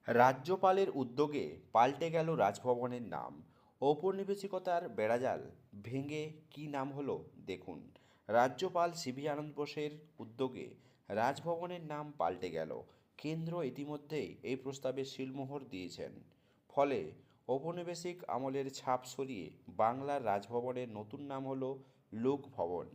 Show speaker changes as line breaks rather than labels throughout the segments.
রাজ্যপালের উদ্যোগে পাল্টে গেল রাজভবনের নাম। ঔপনিবেশিকতার বেড়াজাল ভেঙে কী নাম হলো দেখুন। রাজ্যপাল সিভি আনন্দ বোসের উদ্যোগে রাজভবনের নাম পাল্টে গেল। কেন্দ্র ইতিমধ্যেই এই প্রস্তাবে সিলমোহর দিয়েছেন। ফলে ঔপনিবেশিক আমলের ছাপ সরিয়ে বাংলার রাজভবনের নতুন নাম হলো লোকভবন।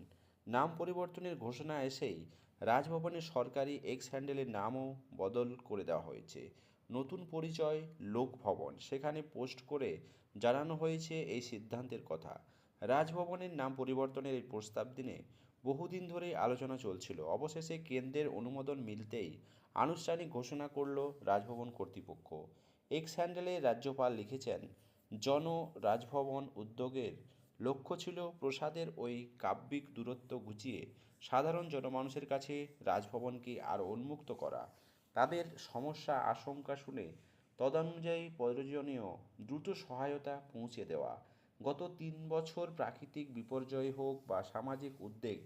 নাম পরিবর্তনের ঘোষণা এসেই রাজভবনের সরকারি এক্স হ্যান্ডেলের নামও বদল করে দেওয়া হয়েছে। নতুন পরিচয় লোকভবন, সেখানে পোস্ট করে জানানো হয়েছে এই সিদ্ধান্তের কথা। রাজভবনের নাম পরিবর্তনের এই প্রস্তাব দিনে বহুদিন ধরেই আলোচনা চলছিল। অবশেষে কেন্দ্রের অনুমোদন মিলতেই আনুষ্ঠানিক ঘোষণা করল রাজভবন কর্তৃপক্ষ। এক্স হ্যান্ডেলে রাজ্যপাল লিখেছেন, জন রাজভবন উদ্যোগের লক্ষ্য ছিল প্রসাদের ওই কাব্যিক দূরত্ব ঘুচিয়ে সাধারণ জনমানুষের কাছে রাজভবনকে আরও উন্মুক্ত করা। তাদের সমস্যা আশঙ্কা শুনে তদনুযায়ী প্রয়োজনীয় দ্রুত সহায়তা পৌঁছে দেওয়া। গত 3 বছর প্রাকৃতিক বিপর্যয় হোক বা সামাজিক উদ্বেগ,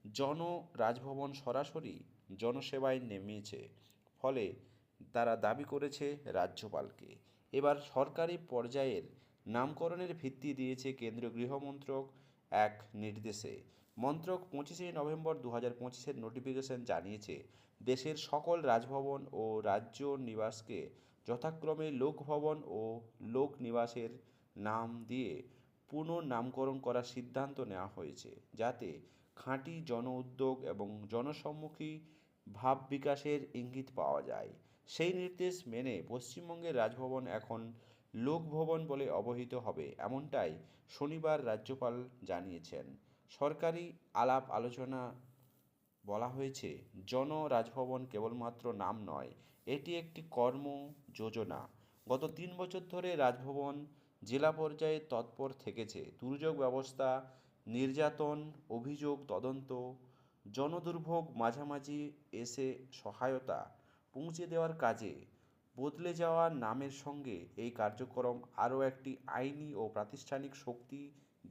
জন রাজভবন সরাসরি জনসেবায় নেমেছে। ফলে তারা দাবি করেছে রাজ্যপালকে। এবার সরকারি পর্যায়ের নামকরণের ভিত্তি দিয়েছে কেন্দ্রীয় গৃহমন্ত্রক এক নির্দেশে। মন্ত্রক 25শে নভেম্বর 2025-এর নোটিফিকেশন জানিয়েছে, দেশের সকল রাজভবন ও রাজ্য নিবাসকে যথাক্রমে লোকভবন ও লোকনিবাসের নাম দিয়ে পুনর্নামকরণ করার সিদ্ধান্ত নেওয়া হয়েছে, যাতে খাঁটি জন উদ্যোগ এবং জনসম্মুখী ভাব বিকাশের ইঙ্গিত পাওয়া যায়। সেই নির্দেশ মেনে পশ্চিমবঙ্গের রাজভবন এখন লোকভবন বলে অবহিত হবে, এমনটাই শনিবার রাজ্যপাল জানিয়েছেন। সরকারি আলাপ আলোচনা বলা হয়েছে, জন রাজভবন কেবলমাত্র নাম নয়, এটি একটি কর্ম যোজনা। গত 3 বছর ধরে রাজভবন জেলা পর্যায়ে তৎপর থেকেছে দুর্যোগ ব্যবস্থা, নির্যাতন অভিযোগ তদন্ত, জনদুর্ভোগ মাঝামাঝি এসে সহায়তা পৌঁছে দেওয়ার কাজে। বদলে যাওয়া নামের সঙ্গে এই কার্যক্রম আরও একটি আইনি ও প্রাতিষ্ঠানিক শক্তি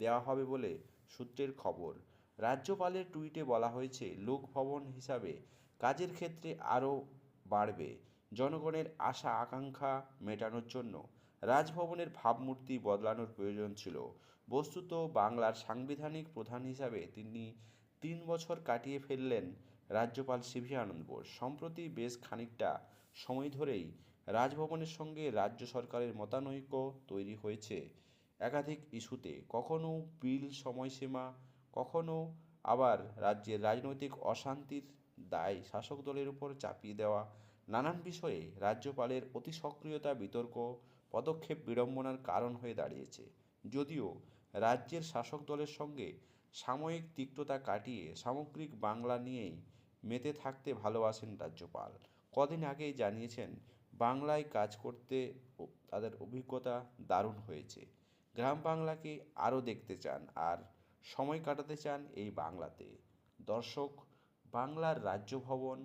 দেওয়া হবে বলে সূত্রের খবর। রাজ্যপালের টুইটে বলা হয়েছে, লোকভবন হিসাবে কাজের ক্ষেত্রে আরও বাড়বে। জনগণের আশা আকাঙ্ক্ষা মেটানোর জন্য রাজভবনের ভাবমূর্তি বদলানোর প্রয়োজন ছিল। বস্তুত বাংলার সাংবিধানিক প্রধান হিসাবে তিনি 3 বছর কাটিয়ে ফেললেন রাজ্যপাল সিভি আনন্দ বোস। সম্প্রতি বেশ খানিকটা সময় ধরেই রাজভবনের সঙ্গে রাজ্য সরকারের মতানৈক্য তৈরি হয়েছে একাধিক ইস্যুতে। কখনও বিল সময়সীমা, কখনও আবার রাজ্যের রাজনৈতিক অশান্তির দায় শাসক দলের উপর চাপিয়ে দেওয়া। নানান বিষয়ে রাজ্যপালের অতি সক্রিয়তা বিতর্ক, পদক্ষেপ বিড়ম্বনার কারণ হয়ে দাঁড়িয়েছে। যদিও রাজ্যের শাসক দলের সঙ্গে সাময়িক তিক্ততা কাটিয়ে সামগ্রিক বাংলা নিয়েই মেতে থাকতে ভালোবাসেন রাজ্যপাল। কদিন আগেই জানিয়েছেন, বাংলায় কাজ করতে তাদের অভিজ্ঞতা দারুণ হয়েছে। গ্রাম বাংলাকে আরও দেখতে চান আর সময় কাটাতে চান এই বাংলাতে। দর্শক, বাংলার রাজ্যভবন,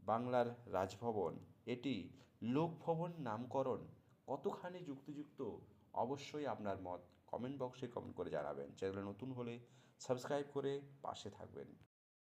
বাংলার রাজভবন, এটি লোকভবন নামকরণ কতখানি যুক্তিযুক্ত, অবশ্যই আপনার মত কমেন্ট বক্সে কমেন্ট করে জানাবেন। চ্যানেলে নতুন হলে সাবস্ক্রাইব করে পাশে থাকবেন।